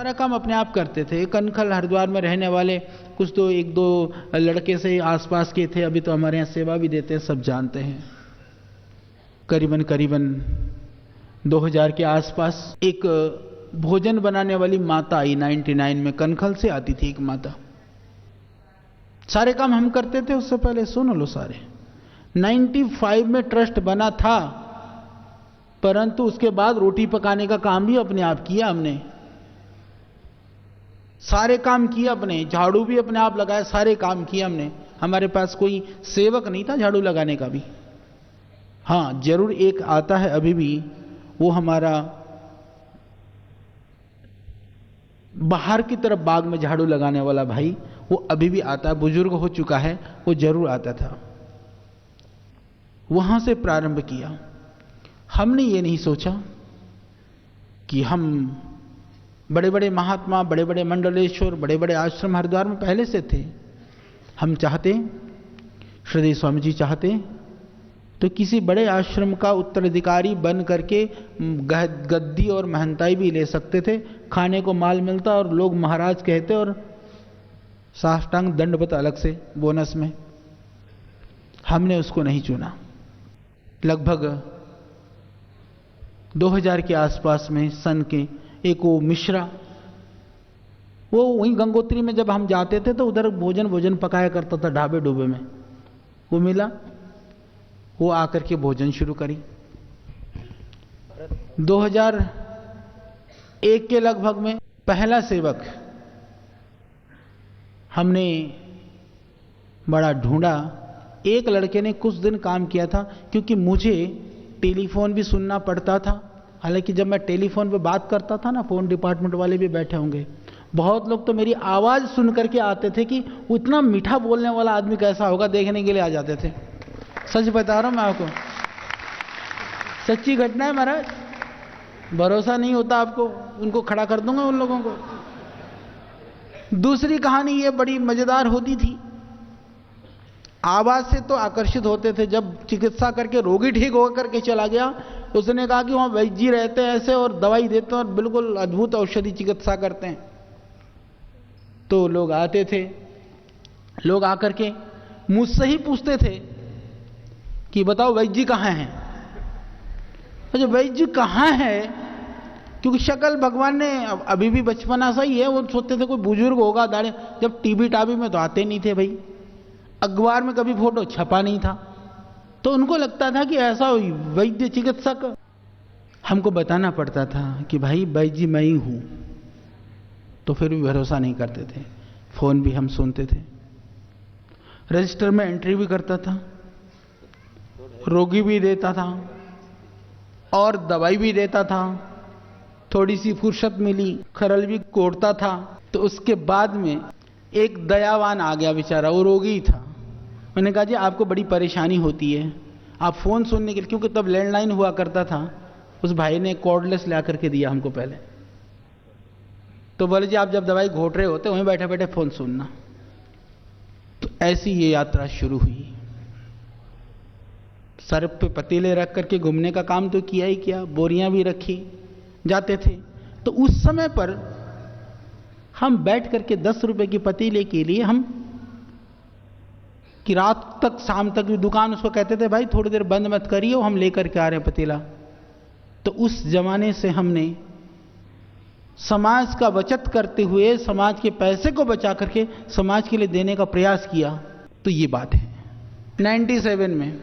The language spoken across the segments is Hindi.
सारा काम अपने आप करते थे। कनखल हरिद्वार में रहने वाले कुछ तो एक दो लड़के से आसपास के थे, अभी तो हमारे यहाँ सेवा भी देते हैं, सब जानते हैं। करीबन 2000 के आसपास एक भोजन बनाने वाली माता आई 99 में, कनखल से आती थी एक माता। सारे काम हम करते थे उससे पहले, सुन लो सारे। 95 में ट्रस्ट बना था, परंतु उसके बाद रोटी पकाने का काम भी अपने आप किया हमने, सारे काम किए अपने, झाड़ू भी अपने आप लगाया, सारे काम किए हमने। हमारे पास कोई सेवक नहीं था झाड़ू लगाने का भी। हाँ जरूर एक आता है अभी भी, वो हमारा बाहर की तरफ बाग में झाड़ू लगाने वाला भाई, वो अभी भी आता है, बुजुर्ग हो चुका है, वो जरूर आता था। वहां से प्रारंभ किया। हमने ये नहीं सोचा कि हम बड़े बड़े महात्मा, बड़े बड़े मंडलेश्वर, बड़े बड़े आश्रम हरिद्वार में पहले से थे। हम चाहते, श्रीदेव स्वामी जी चाहते तो किसी बड़े आश्रम का उत्तराधिकारी बन करके गद्दी और महंताई भी ले सकते थे, खाने को माल मिलता और लोग महाराज कहते और साष्टांग दंडवत अलग से बोनस में। हमने उसको नहीं चुना। लगभग 2000 के आसपास में सन के एक वो मिश्रा, वो वहीं गंगोत्री में जब हम जाते थे तो उधर भोजन पकाया करता था ढाबे डूबे में, वो मिला, वो आकर के भोजन शुरू करी। 2001 के लगभग में पहला सेवक हमने बड़ा ढूंढा। एक लड़के ने कुछ दिन काम किया था, क्योंकि मुझे टेलीफोन भी सुनना पड़ता था। हालांकि जब मैं टेलीफोन पे बात करता था ना, फोन डिपार्टमेंट वाले भी बैठे होंगे, बहुत लोग तो मेरी आवाज़ सुन करके आते थे कि वो इतना मीठा बोलने वाला आदमी कैसा होगा, देखने के लिए आ जाते थे। सच बता रहा हूं मैं आपको, सच्ची घटना है महाराज। भरोसा नहीं होता आपको, उनको खड़ा कर दूंगा उन लोगों को। दूसरी कहानी ये बड़ी मजेदार होती थी। आवाज से तो आकर्षित होते थे। जब चिकित्सा करके रोगी ठीक होकर के चला गया, उसने कहा कि वहां वैद्य जी रहते हैं ऐसे और दवाई देते हैं और बिल्कुल अद्भुत औषधि चिकित्सा करते हैं। तो लोग आते थे, लोग आकर के मुझसे ही पूछते थे कि बताओ वैद्य जी कहाँ हैं। अच्छा वैद्य जी कहाँ है, क्योंकि शक्ल भगवान ने अभी भी बचपना सा ही है, वो सोचते थे कोई बुजुर्ग होगा दाढ़ी। जब टीबी टाबी में तो आते नहीं थे भाई, अखबार में कभी फोटो छपा नहीं था, तो उनको लगता था कि ऐसा वैद्य चिकित्सक। हमको बताना पड़ता था कि भाई वैद्य जी मैं ही हूं, तो फिर भी भरोसा नहीं करते थे। फोन भी हम सुनते थे, रजिस्टर में एंट्री भी करता था, रोगी भी देता था और दवाई भी देता था। थोड़ी सी फुर्सत मिली खरल भी कोड़ता था। तो उसके बाद में एक दयावान आ गया, बेचारा वो रोगी था। मैंने कहा जी आपको बड़ी परेशानी होती है, आप फोन सुनने के लिए, क्योंकि तब लैंडलाइन हुआ करता था, उस भाई ने कॉर्डलेस ला करके दिया हमको पहले। तो बोले जी आप जब दवाई घोट रहे होते वहीं बैठे बैठे फोन सुनना। तो ऐसी ये यात्रा शुरू हुई। सर पे पतीले रख करके घूमने का काम तो किया ही किया, बोरियां भी रखी, जाते थे। तो उस समय पर हम बैठ करके 10 रुपए की पतीले के लिए हम कि रात तक शाम तक भी दुकान उसको कहते थे भाई थोड़ी देर बंद मत करिए, हम लेकर के आ रहे हैं पतीला। तो उस जमाने से हमने समाज का बचत करते हुए समाज के पैसे को बचा करके समाज के लिए देने का प्रयास किया। तो ये बात है। 97 में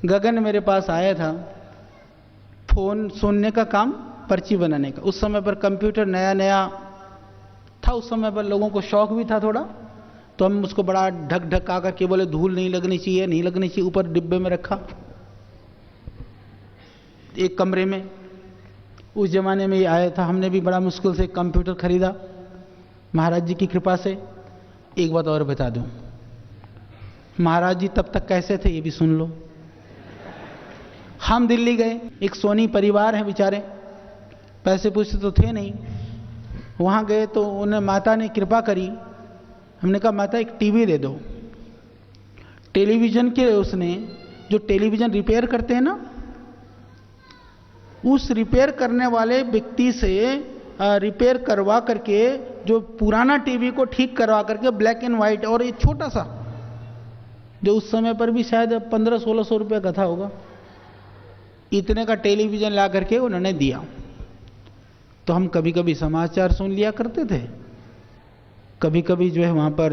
गगन मेरे पास आया था, फोन सुनने का काम, पर्ची बनाने का। उस समय पर कंप्यूटर नया नया था, उस समय पर लोगों को शौक भी था थोड़ा, तो हम उसको बड़ा ढक ढका करके बोले धूल नहीं लगनी चाहिए, नहीं लगनी चाहिए, ऊपर डिब्बे में रखा एक कमरे में। उस जमाने में ये आया था, हमने भी बड़ा मुश्किल से कंप्यूटर खरीदा महाराज जी की कृपा से। एक बात और बता दूं, महाराज जी तब तक कैसे थे ये भी सुन लो। हम दिल्ली गए, एक सोनी परिवार है बेचारे, पैसे पूछते तो थे नहीं। वहां गए तो उन्हें माता ने कृपा करी। हमने कहा माता एक टीवी दे दो। टेलीविजन के उसने जो टेलीविजन रिपेयर करते हैं ना, उस रिपेयर करने वाले व्यक्ति से रिपेयर करवा करके, जो पुराना टीवी को ठीक करवा करके ब्लैक एंड वाइट, और ये छोटा सा जो उस समय पर भी शायद 1500-1600 रुपये का था होगा, इतने का टेलीविज़न ला करके उन्होंने दिया। तो हम कभी कभी समाचार सुन लिया करते थे, कभी कभी जो है वहाँ पर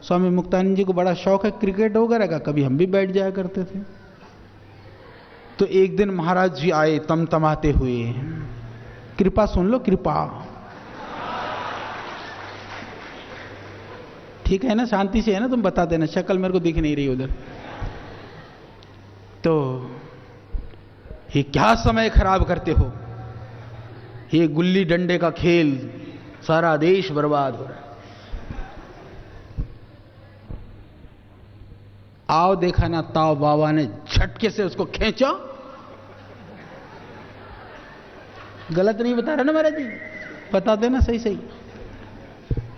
स्वामी मुक्तानंद जी को बड़ा शौक है क्रिकेट वगैरह का, कभी हम भी बैठ जाया करते थे। तो एक दिन महाराज जी आए तमतमाते हुए, कृपा सुन लो, कृपा, ठीक है ना, शांति से है ना, तुम बता देना, शक्ल मेरे को दिख नहीं रही उधर। तो ये क्या समय खराब करते हो, ये गुल्ली डंडे का खेल, सारा देश बर्बाद हो रहा है। आओ देखा ना, ताऊ बाबा ने झटके से उसको खींचा, गलत नहीं बता रहा ना महाराज जी, बता देना सही सही,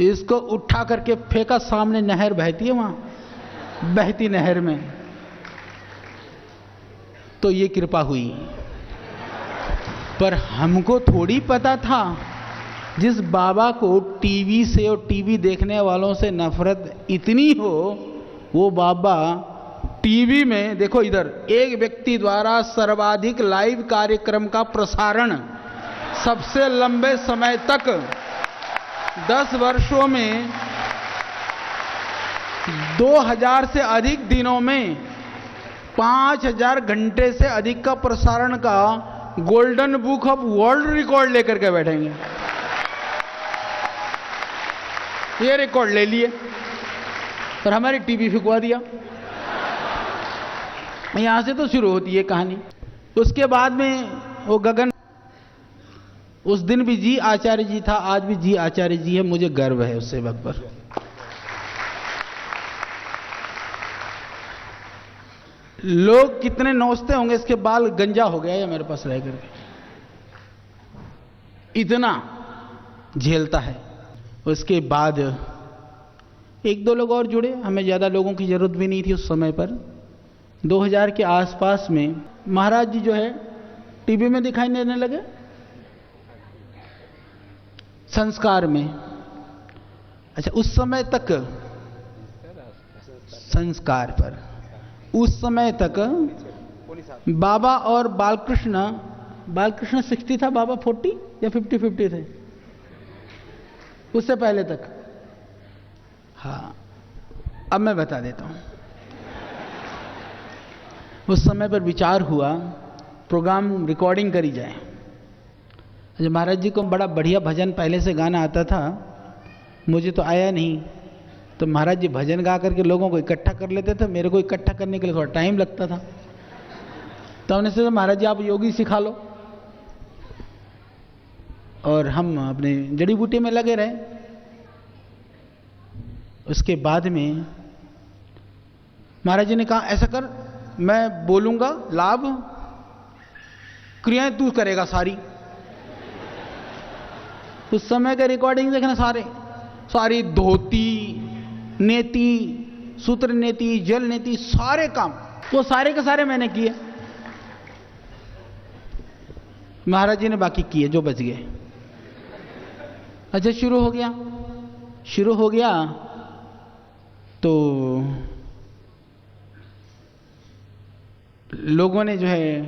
इसको उठा करके फेंका, सामने नहर बहती है, वहां बहती नहर में। तो ये कृपा हुई, पर हमको थोड़ी पता था जिस बाबा को टीवी से और टीवी देखने वालों से नफरत इतनी हो, वो बाबा टीवी में, देखो इधर, एक व्यक्ति द्वारा सर्वाधिक लाइव कार्यक्रम का प्रसारण सबसे लंबे समय तक 10 वर्षों में 2000 से अधिक दिनों में 5000 घंटे से अधिक का प्रसारण का golden book of world record लेकर के बैठेंगे। ये रिकॉर्ड ले लिए और हमारी टीवी फिकवा दिया। यहां से तो शुरू होती है कहानी। उसके बाद में वो गगन, उस दिन भी जी आचार्य जी था, आज भी जी आचार्य जी है, मुझे गर्व है उस सेवक पर। लोग कितने नोचते होंगे, इसके बाल गंजा हो गया या मेरे पास रह करके, इतना झेलता है। उसके बाद एक दो लोग और जुड़े, हमें ज्यादा लोगों की जरूरत भी नहीं थी उस समय पर। 2000 के आसपास में महाराज जी जो है टीवी में दिखाई देने लगे, संस्कार में। अच्छा, उस समय तक संस्कार पर, उस समय तक बाबा और बालकृष्ण 60 था, बाबा 40 या 50-50 थे उससे पहले तक। हाँ, अब मैं बता देता हूं। उस समय पर विचार हुआ प्रोग्राम रिकॉर्डिंग करी जाए। महाराज जी को बड़ा बढ़िया भजन पहले से गाना आता था, मुझे तो आया नहीं, तो महाराज जी भजन गा करके लोगों को इकट्ठा कर लेते थे। मेरे को इकट्ठा करने के लिए थोड़ा टाइम लगता था, तो हमने सोचा महाराज जी आप योगी सिखा लो, और हम अपने जड़ी बूटी में लगे रहे। उसके बाद में महाराज जी ने कहा ऐसा कर, मैं बोलूंगा लाभ, क्रियाएं तू करेगा सारी। उस समय का रिकॉर्डिंग देखना, सारी धोती नेति, सूत्र नेति, जल नेति, सारे काम वो सारे के सारे मैंने किए। महाराज जी ने बाकी किए जो बच गए। अच्छा, शुरू हो गया तो लोगों ने जो है,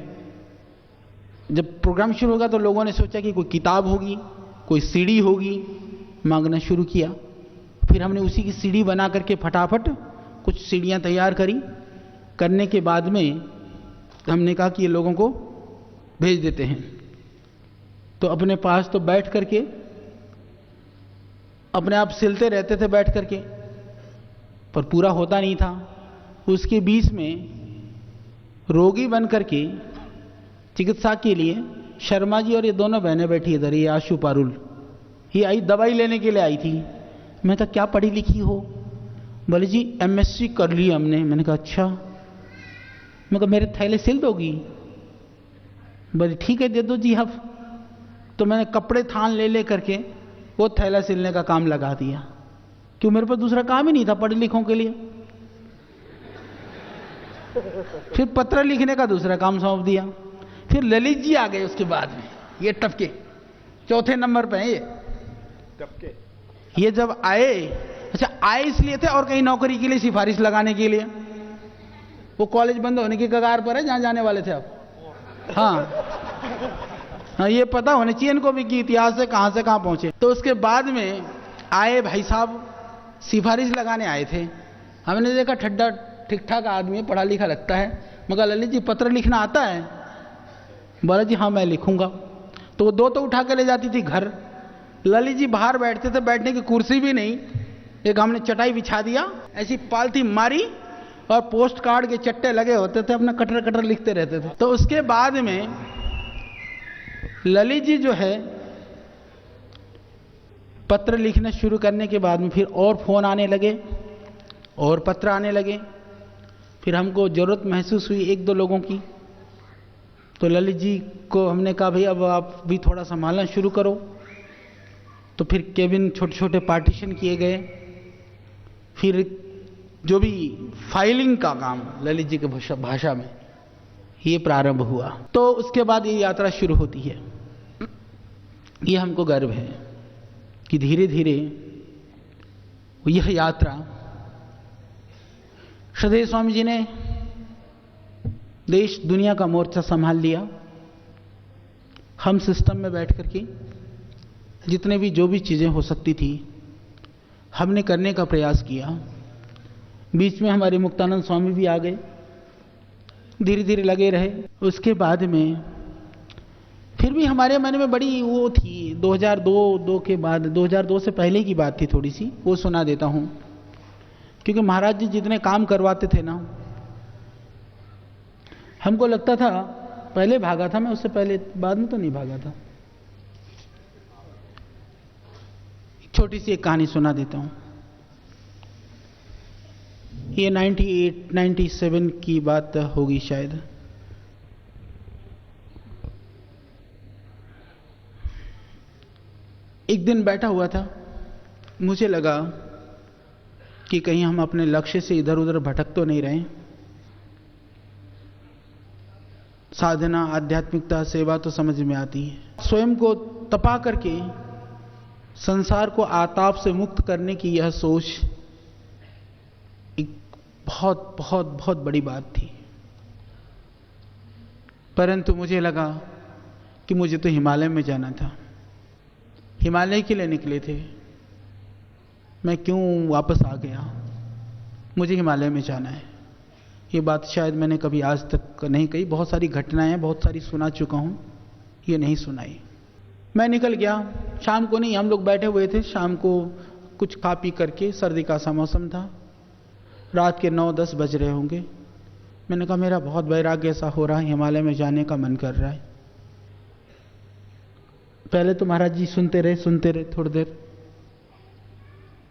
जब प्रोग्राम शुरू होगा तो लोगों ने सोचा कि कोई किताब होगी, कोई सीडी होगी, मांगना शुरू किया। फिर हमने उसी की सीडी बना करके फटाफट कुछ सीडियां तैयार करी। करने के बाद में हमने कहा कि ये लोगों को भेज देते हैं। तो अपने पास तो बैठ करके अपने आप सिलते रहते थे बैठ करके, पर पूरा होता नहीं था। उसके बीच में रोगी बन करके चिकित्सा के लिए शर्मा जी और ये दोनों बहनें बैठी इधर, ये आशु पारुल, ये आई दवाई लेने के लिए आई थी। मैं कहा क्या पढ़ी लिखी हो? बोले जी MSc कर ली हमने। मैंने कहा अच्छा। मैं कहा मेरे थैले सिल दोगी? बोले ठीक है दे दो जी हफ। तो मैंने कपड़े थान ले करके वो थैला सिलने का काम लगा दिया, क्यों मेरे पास दूसरा काम ही नहीं था पढ़े लिखों के लिए। फिर पत्र लिखने का दूसरा काम सौंप दिया। फिर ललित जी आ गए उसके बाद में, ये टपके चौथे नंबर पे हैं ये। कब के? ये जब आए, अच्छा आए इसलिए थे और कहीं नौकरी के लिए सिफारिश लगाने के लिए। वो कॉलेज बंद होने की कगार पर है जहां जाने वाले थे आप। हाँ, ये पता होना चाहिए इनको भी कि इतिहास से कहां पहुंचे। तो उसके बाद में आए भाई साहब, सिफारिश लगाने आए थे। हमने देखा ठड्डा ठीक ठाक आदमी है, पढ़ा लिखा लगता है। मगर ललित जी पत्र लिखना आता है? बोला जी हाँ मैं लिखूंगा। तो वो दो तो उठा के ले जाती थी घर। ललित जी बाहर बैठते थे, बैठने की कुर्सी भी नहीं, एक हमने चटाई बिछा दिया, ऐसी पालथी मारी और पोस्ट कार्ड के चट्टे लगे होते थे, अपना कटर कटर लिखते रहते थे। तो उसके बाद में ललित जी जो है पत्र लिखना शुरू करने के बाद में फिर और फोन आने लगे और पत्र आने लगे। फिर हमको जरूरत महसूस हुई एक दो लोगों की। तो ललित जी को हमने कहा भाई अब आप भी थोड़ा संभालना शुरू करो। तो फिर केबिन छोटे छोटे पार्टीशन किए गए। फिर जो भी फाइलिंग का काम ललित जी के भाषा में ये प्रारंभ हुआ। तो उसके बाद ये यात्रा शुरू होती है। ये हमको गर्व है कि धीरे धीरे यह यात्रा श्रद्धेय स्वामी जी ने देश दुनिया का मोर्चा संभाल लिया। हम सिस्टम में बैठ करके जितने भी जो भी चीज़ें हो सकती थी हमने करने का प्रयास किया। बीच में हमारे मुक्तानंद स्वामी भी आ गए, धीरे धीरे लगे रहे। उसके बाद में फिर भी हमारे मन में बड़ी वो थी 2002 के बाद, 2002 से पहले की बात थी थोड़ी सी, वो सुना देता हूँ। क्योंकि महाराज जी जितने काम करवाते थे ना, हमको लगता था पहले भागा था मैं, उससे पहले बाद में तो नहीं भागा था। छोटी सी एक कहानी सुना देता हूँ। ये 97 की बात होगी शायद। एक दिन बैठा हुआ था, मुझे लगा कि कहीं हम अपने लक्ष्य से इधर उधर भटक तो नहीं रहे। साधना, आध्यात्मिकता, सेवा तो समझ में आती है। स्वयं को तपा करके संसार को आताप से मुक्त करने की यह सोच एक बहुत बहुत बहुत बड़ी बात थी। परंतु मुझे लगा कि मुझे तो हिमालय में जाना था, हिमालय के लिए निकले थे, मैं क्यों वापस आ गया? मुझे हिमालय में जाना है। ये बात शायद मैंने कभी आज तक नहीं कही। बहुत सारी घटनाएं बहुत सारी सुना चुका हूं, ये नहीं सुनाई। मैं निकल गया। शाम को नहीं, हम लोग बैठे हुए थे, शाम को कुछ खा पी करके, सर्दी का सा मौसम था, रात के 9-10 बज रहे होंगे। मैंने कहा मेरा बहुत वैराग्य सा हो रहा है, हिमालय में जाने का मन कर रहा है। पहले तो महाराज जी सुनते रहे थोड़ी देर।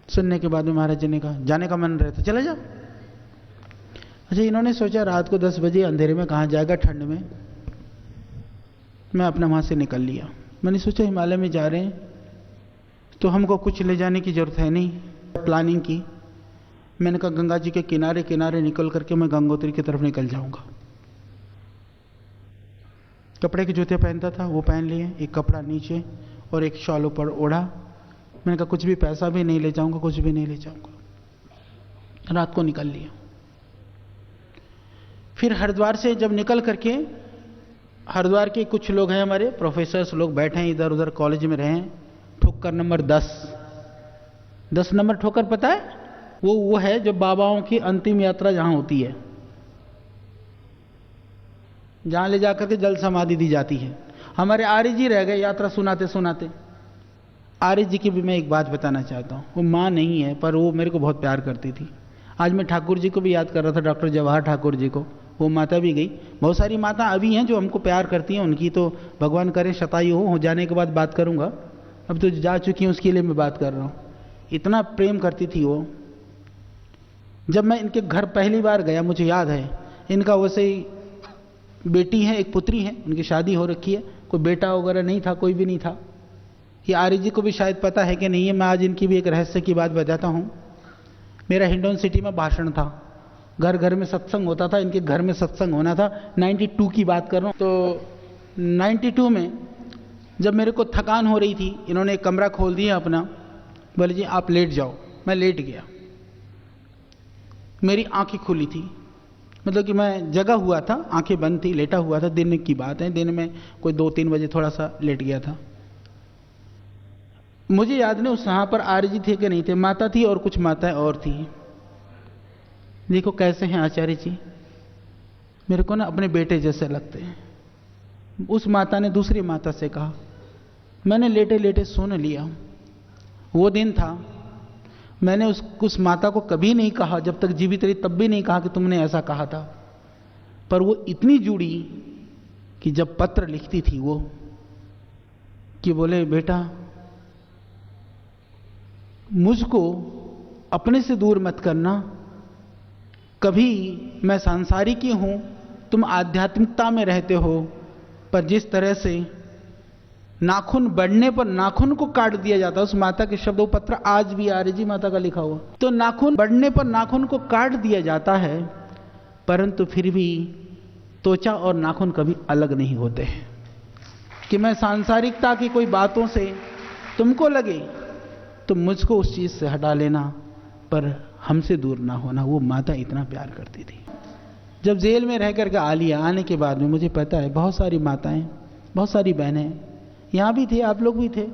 सुनने के बाद में महाराज जी ने कहा जाने का मन रहे तो चले जाओ। अच्छा, इन्होंने सोचा रात को 10 बजे अंधेरे में कहाँ जाएगा ठंड में। मैं अपना वहां से निकल लिया। मैंने सोचा हिमालय में जा रहे हैं तो हमको कुछ ले जाने की जरूरत है नहीं। प्लानिंग की, मैंने कहा गंगा जी के किनारे किनारे निकल करके मैं गंगोत्री की तरफ निकल जाऊंगा। कपड़े के जूते पहनता था वो पहन लिए, एक कपड़ा नीचे और एक शॉल ऊपर ओढ़ा। मैंने कहा कुछ भी पैसा भी नहीं ले जाऊंगा, कुछ भी नहीं ले जाऊंगा। रात को निकल लिया। फिर हरिद्वार से जब निकल करके, हरिद्वार के कुछ लोग हैं हमारे प्रोफेसर्स लोग बैठे हैं इधर उधर कॉलेज में रहे हैं। ठोकर नंबर 10 नंबर ठोकर पता है? वो है जो बाबाओं की अंतिम यात्रा जहां होती है, जहां ले जाकर के जल समाधि दी जाती है। हमारे आर्य जी रह गए यात्रा सुनाते सुनाते। आर्य जी की भी मैं एक बात बताना चाहता हूँ। वो माँ नहीं है पर वो मेरे को बहुत प्यार करती थी। आज मैं ठाकुर जी को भी याद कर रहा था, डॉक्टर जवाहर ठाकुर जी को। वो माता भी गई। बहुत सारी माता अभी हैं जो हमको प्यार करती हैं, उनकी तो भगवान करे शतायु हो जाने के बाद बात करूंगा। अब तो जा चुकी हैं, उसके लिए मैं बात कर रहा हूँ। इतना प्रेम करती थी वो। जब मैं इनके घर पहली बार गया, मुझे याद है, इनका वैसे ही बेटी है, एक पुत्री है, उनकी शादी हो रखी है, कोई बेटा वगैरह नहीं था, कोई भी नहीं था। ये आर्य जी को भी शायद पता है कि नहीं है। मैं आज इनकी भी एक रहस्य की बात बताता हूँ। मेरा हिंडौन सिटी में भाषण था, घर घर में सत्संग होता था, इनके घर में सत्संग होना था। 92 की बात कर रहा हूँ। तो 92 में जब मेरे को थकान हो रही थी, इन्होंने एक कमरा खोल दिया अपना, बोले जी आप लेट जाओ। मैं लेट गया, मेरी आंखें खुली थी, मतलब कि मैं जगा हुआ था, आंखें बंद थी, लेटा हुआ था। दिन की बात है, दिन में कोई 2-3 बजे थोड़ा सा लेट गया था। मुझे याद नहीं उस वहाँ पर आर्य जी थे कि नहीं थे, माता थी और कुछ माताएं और थी। देखो कैसे हैं आचार्य जी, मेरे को ना अपने बेटे जैसे लगते हैं। उस माता ने दूसरी माता से कहा, मैंने लेटे लेटे सुन लिया। वो दिन था, मैंने उस माता को कभी नहीं कहा, जब तक जीवित रही तब भी नहीं कहा कि तुमने ऐसा कहा था। पर वो इतनी जुड़ी कि जब पत्र लिखती थी वो, कि बोले बेटा मुझको अपने से दूर मत करना, कभी मैं सांसारिकी हूं, तुम आध्यात्मिकता में रहते हो, पर जिस तरह से नाखून बढ़ने पर नाखून को काट दिया जाता है, उस माता के शब्द, वो पत्र आज भी आर्य जी माता का लिखा हुआ, तो नाखून बढ़ने पर नाखून को काट दिया जाता है, परंतु फिर भी त्वचा और नाखून कभी अलग नहीं होते हैं। कि मैं सांसारिकता की कोई बातों से तुमको लगे तो मुझको उस चीज से हटा लेना, पर हमसे दूर ना होना। वो माता इतना प्यार करती थी। जब जेल में रह करके आ लिया, आने के बाद में मुझे पता है बहुत सारी माताएं, बहुत सारी बहनें यहाँ भी थे, आप लोग भी थे।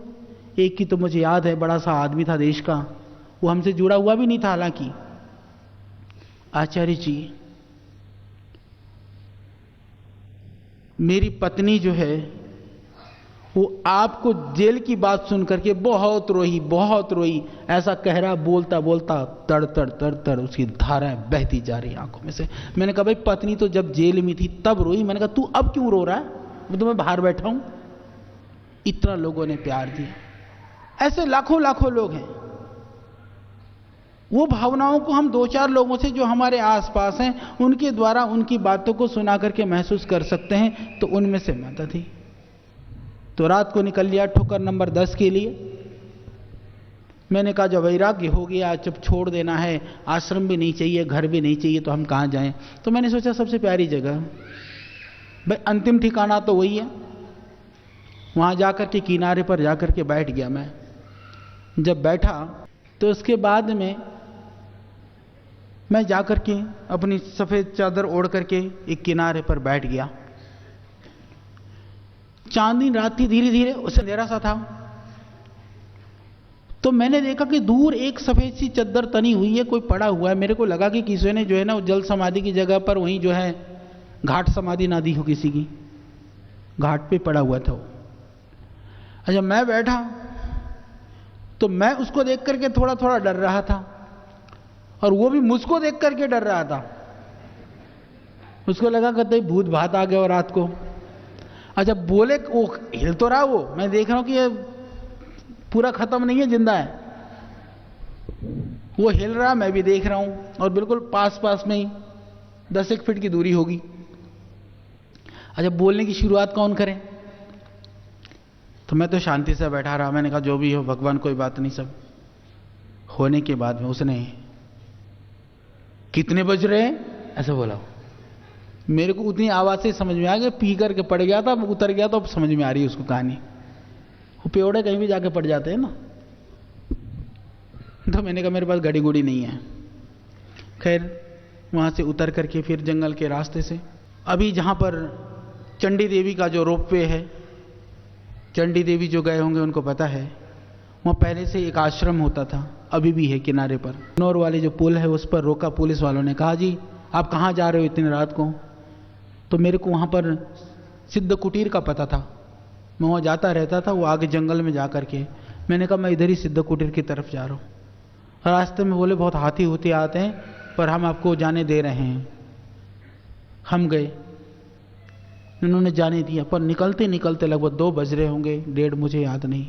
एक की तो मुझे याद है, बड़ा सा आदमी था देश का, वो हमसे जुड़ा हुआ भी नहीं था हालांकि। आचार्य जी, मेरी पत्नी जो है वो आपको जेल की बात सुन करके बहुत रोई, बहुत रोई। ऐसा कह रहा, बोलता बोलता तड़ तड़ तड़ तड़ उसकी धाराएं बहती जा रही आंखों में से। मैंने कहा भाई पत्नी तो जब जेल में थी तब रोई। मैंने कहा तू अब क्यों रो रहा है, मैं तुम्हें बाहर बैठा हूं। इतना लोगों ने प्यार दिया। ऐसे लाखों लाखों लोग हैं। वो भावनाओं को हम 2-4 लोगों से जो हमारे आसपास हैं उनके द्वारा उनकी बातों को सुना करके महसूस कर सकते हैं, तो उनमें से माता थी। तो रात को निकल लिया ठोकर नंबर 10 के लिए। मैंने कहा जब वैराग्य हो गया, जब छोड़ देना है, आश्रम भी नहीं चाहिए, घर भी नहीं चाहिए, तो हम कहाँ जाएं। तो मैंने सोचा सबसे प्यारी जगह, भाई अंतिम ठिकाना तो वही है। वहां जाकर के किनारे पर जाकर के बैठ गया मैं। जब बैठा तो उसके बाद में मैं जाकर के अपनी सफेद चादर ओढ़ करके एक किनारे पर बैठ गया। चांदनी रात थी, धीरे धीरे उसे अंधेरा सा था। तो मैंने देखा कि दूर एक सफेद सी चद्दर तनी हुई है, कोई पड़ा हुआ है। मेरे को लगा कि किसी ने जो है ना जल समाधि की जगह पर वहीं जो है घाट समाधि ना दी हो किसी की, घाट पे पड़ा हुआ था वो। अच्छा, मैं बैठा तो मैं उसको देख करके थोड़ा थोड़ा डर रहा था और वो भी मुझको देख करके डर रहा था। उसको लगा कहते भूत भात आ गया और रात को। अच्छा, बोले वो हिल तो रहा, वो मैं देख रहा हूं कि ये पूरा खत्म नहीं है, जिंदा है। वो हिल रहा, मैं भी देख रहा हूं, और बिल्कुल पास पास में ही 10-1 फीट की दूरी होगी। अच्छा, बोलने की शुरुआत कौन करे? तो मैं तो शांति से बैठा रहा। मैंने कहा जो भी हो भगवान, कोई बात नहीं। सब होने के बाद में उसने कितने बज रहे हैं ऐसा बोला। मेरे को उतनी आवाज से समझ में आ गया, पी करके पड़ गया था, उतर गया तो अब समझ में आ रही है उसको कहानी। वो पेवड़े कहीं भी जाके पड़ जाते हैं ना। तो मैंने कहा मेरे पास घड़ी गुड़ी नहीं है। खैर वहां से उतर करके फिर जंगल के रास्ते से, अभी जहां पर चंडी देवी का जो रोपवे है, चंडी देवी जो गए होंगे उनको पता है, वहाँ पहले से एक आश्रम होता था, अभी भी है किनारे पर। नौर वाले जो पुल है उस पर रोका पुलिस वालों ने। कहा जी आप कहाँ जा रहे हो इतनी रात को? तो मेरे को वहाँ पर सिद्ध कुटीर का पता था, मैं वहाँ जाता रहता था, वो आगे जंगल में जा करके। मैंने कहा मैं इधर ही सिद्ध कुटीर की तरफ जा रहा हूँ। रास्ते में बोले बहुत हाथी होती आते हैं, पर हम आपको जाने दे रहे हैं। हम गए, उन्होंने जाने दिया, पर निकलते निकलते लगभग 2 बज रहे होंगे, 1:30, मुझे याद नहीं।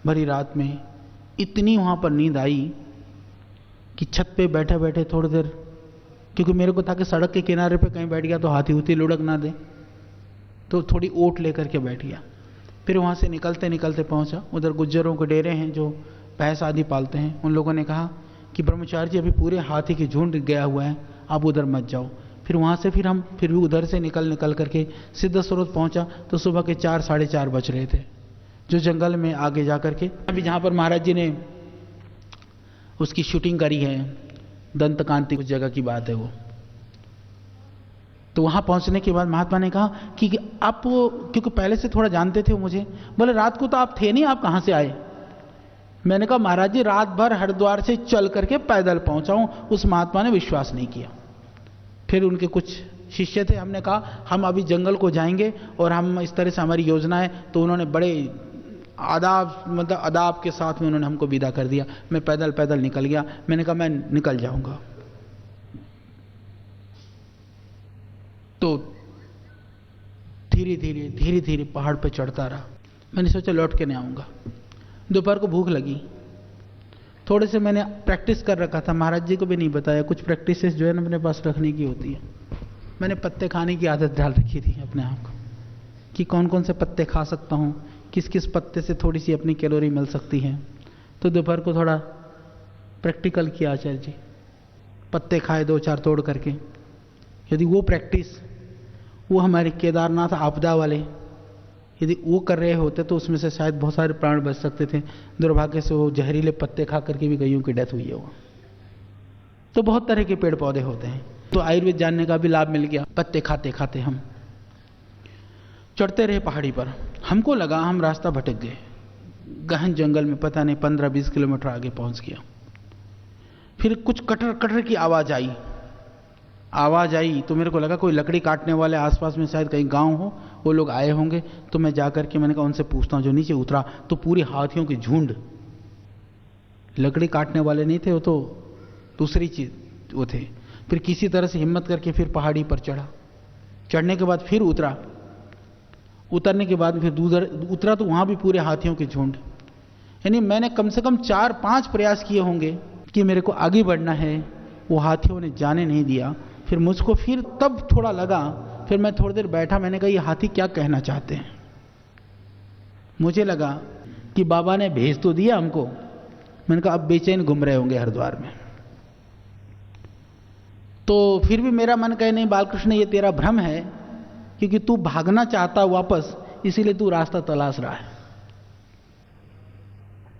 भरी रात में इतनी वहाँ पर नींद आई कि छत पे बैठे बैठे थोड़ी देर, क्योंकि मेरे को था कि सड़क के किनारे पे कहीं बैठ गया तो हाथी उती लुढ़क ना दे, तो थोड़ी ओट लेकर के बैठ गया। फिर वहाँ से निकलते निकलते पहुँचा, उधर गुज्जरों के डेरे हैं जो भैंस आदि पालते हैं। उन लोगों ने कहा कि ब्रह्मचारी जी अभी पूरे हाथी के झुंड गया हुआ है, आप उधर मत जाओ। फिर वहाँ से फिर हम फिर भी उधर से निकल करके सिद्ध स्रोत पहुँचा तो सुबह के 4-4:30 बज रहे थे। जो जंगल में आगे जा कर के अभी जहाँ पर महाराज जी ने उसकी शूटिंग करी है, दंतकांति उस जगह की बात है वो। तो वहाँ पहुँचने के बाद महात्मा ने कहा कि आप वो, क्योंकि पहले से थोड़ा जानते थे वो मुझे, बोले रात को तो आप थे नहीं, आप कहाँ से आए? मैंने कहा महाराज जी रात भर हरिद्वार से चल करके पैदल पहुँचा हूँ। उस महात्मा ने विश्वास नहीं किया। फिर उनके कुछ शिष्य थे, हमने कहा हम अभी जंगल को जाएंगे और हम इस तरह से हमारी योजना है, तो उन्होंने बड़े आदाब मतलब अदाब के साथ में उन्होंने हमको विदा कर दिया। मैं पैदल पैदल निकल गया। मैंने कहा मैं निकल जाऊंगा। तो धीरे धीरे पहाड़ पर चढ़ता रहा। मैंने सोचा लौट के नहीं आऊंगा। दोपहर को भूख लगी, थोड़े से मैंने प्रैक्टिस कर रखा था, महाराज जी को भी नहीं बताया। कुछ प्रैक्टिसेस जो है ना अपने पास रखने की होती है। मैंने पत्ते खाने की आदत डाल रखी थी अपने आप को कि कौन कौन से पत्ते खा सकता हूँ, किस किस पत्ते से थोड़ी सी अपनी कैलोरी मिल सकती है। तो दोपहर को थोड़ा प्रैक्टिकल किया आचार्य जी, पत्ते खाए 2-4 तोड़ करके। यदि वो प्रैक्टिस वो हमारे केदारनाथ आपदा वाले यदि वो कर रहे होते तो उसमें से शायद बहुत सारे प्राण बच सकते थे। दुर्भाग्य से वो जहरीले पत्ते खा करके भी कईयों की डेथ हुई है वो। तो बहुत तरह के पेड़ पौधे होते हैं, तो आयुर्वेद जानने का भी लाभ मिल गया। पत्ते खाते खाते हम चढ़ते रहे पहाड़ी पर। हमको लगा हम रास्ता भटक गए, गहन जंगल में पता नहीं 15-20 किलोमीटर आगे पहुंच गया। फिर कुछ कटर कटर की आवाज आई तो मेरे को लगा कोई लकड़ी काटने वाले आसपास में शायद कहीं गांव हो, वो लोग आए होंगे। तो मैं जाकर के मैंने कहा उनसे पूछता हूँ। जो नीचे उतरा तो पूरे हाथियों के झुंड, लकड़ी काटने वाले नहीं थे वो, तो दूसरी चीज वो थे। फिर किसी तरह से हिम्मत करके फिर पहाड़ी पर चढ़ा। चढ़ने के बाद फिर उतरा, उतरने के बाद फिर दूसरा उतरा तो वहां भी पूरे हाथियों के झुंड। यानी मैंने कम से कम 4-5 प्रयास किए होंगे कि मेरे को आगे बढ़ना है, वो हाथियों ने जाने नहीं दिया। फिर मुझको फिर तब थोड़ा लगा, फिर मैं थोड़ी देर बैठा। मैंने कहा ये हाथी क्या कहना चाहते हैं। मुझे लगा कि बाबा ने भेज तो दिया हमको, मैंने कहा अब बेचैन घूम रहे होंगे हरिद्वार में। तो फिर भी मेरा मन कहे नहीं बालकृष्ण ये तेरा भ्रम है, क्योंकि तू भागना चाहता वापस, इसीलिए तू रास्ता तलाश रहा है।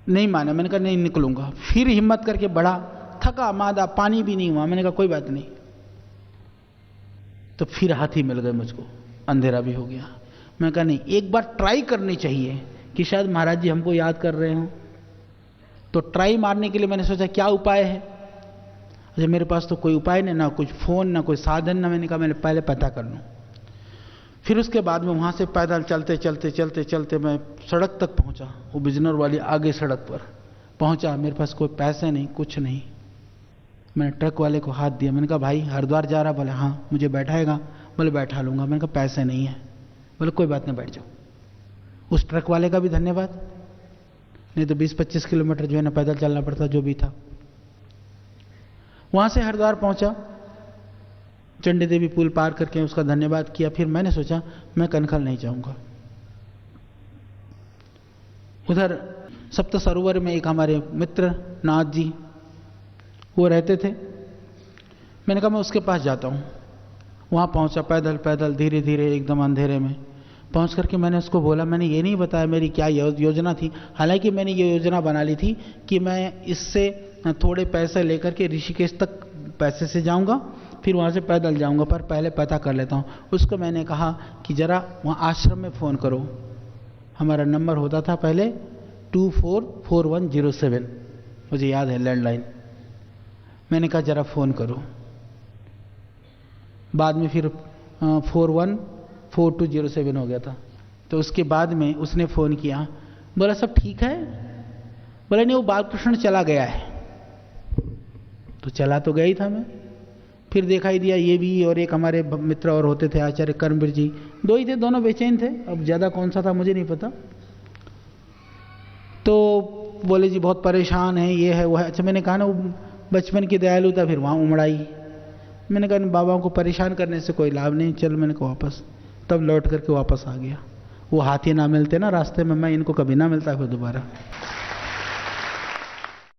नहीं माना, मैंने कहा नहीं निकलूंगा। फिर हिम्मत करके बढ़ा, थका मादा, पानी भी नहीं हुआ। मैंने कहा कोई बात नहीं। तो फिर हाथी मिल गए मुझको, अंधेरा भी हो गया। मैं कहा नहीं एक बार ट्राई करनी चाहिए कि शायद महाराज जी हमको याद कर रहे हों। तो ट्राई मारने के लिए मैंने सोचा क्या उपाय है। अच्छा मेरे पास तो कोई उपाय नहीं, ना कुछ फोन ना कोई साधन ना। मैंने कहा मैंने पहले पता कर लूं। फिर उसके बाद में वहां से पैदल चलते चलते चलते चलते मैं सड़क तक पहुंचा। वो बिजनौर वाली आगे सड़क पर पहुंचा। मेरे पास कोई पैसे नहीं, कुछ नहीं। मैंने ट्रक वाले को हाथ दिया। मैंने कहा भाई हरिद्वार जा रहा? बोले हाँ। मुझे बैठाएगा? बोले बैठा लूंगा। मैंने कहा पैसे नहीं है। बोले कोई बात नहीं बैठ जाओ। उस ट्रक वाले का भी धन्यवाद, नहीं तो 20-25 किलोमीटर जो है ना पैदल चलना पड़ता, जो भी था। वहां से हरिद्वार पहुंचा, चंडी देवी पुल पार करके उसका धन्यवाद किया। फिर मैंने सोचा मैं कनखल नहीं जाऊंगा। उधर सप्त सरोवर में एक हमारे मित्र नाथ जी वो रहते थे। मैंने कहा मैं उसके पास जाता हूँ। वहाँ पहुँचा, पैदल पैदल धीरे धीरे एकदम अंधेरे में पहुँच करके मैंने उसको बोला, मैंने ये नहीं बताया मेरी क्या योजना थी। हालांकि मैंने ये योजना बना ली थी कि मैं इससे थोड़े पैसे लेकर के ऋषिकेश तक पैसे से जाऊँगा, फिर वहाँ से पैदल जाऊँगा, पर पहले पता कर लेता हूँ। उसको मैंने कहा कि ज़रा वहाँ आश्रम में फ़ोन करो। हमारा नंबर होता था पहले 244107, मुझे याद है, लैंडलाइन। मैंने कहा ज़रा फ़ोन करो। बाद में फिर 414207 हो गया था। तो उसके बाद में उसने फ़ोन किया, बोला सब ठीक है? बोला नहीं वो बालकृष्ण चला गया है। तो चला तो गया ही था मैं। फिर दिखाई दिया ये भी, और एक हमारे मित्र और होते थे आचार्य कर्मवीर जी, दो ही थे, दोनों बेचैन थे। अब ज़्यादा कौन सा था मुझे नहीं पता। तो बोले जी बहुत परेशान है, ये है वो है। अच्छा मैंने कहा ना वो बचपन की दयालुता फिर वहाँ उमड़ाई। मैंने कहा बाबा को परेशान करने से कोई लाभ नहीं, चल मैंने कहा वापस। तब लौट करके वापस आ गया। वो हाथी ना मिलते ना रास्ते में, मैं इनको कभी ना मिलता फिर दोबारा।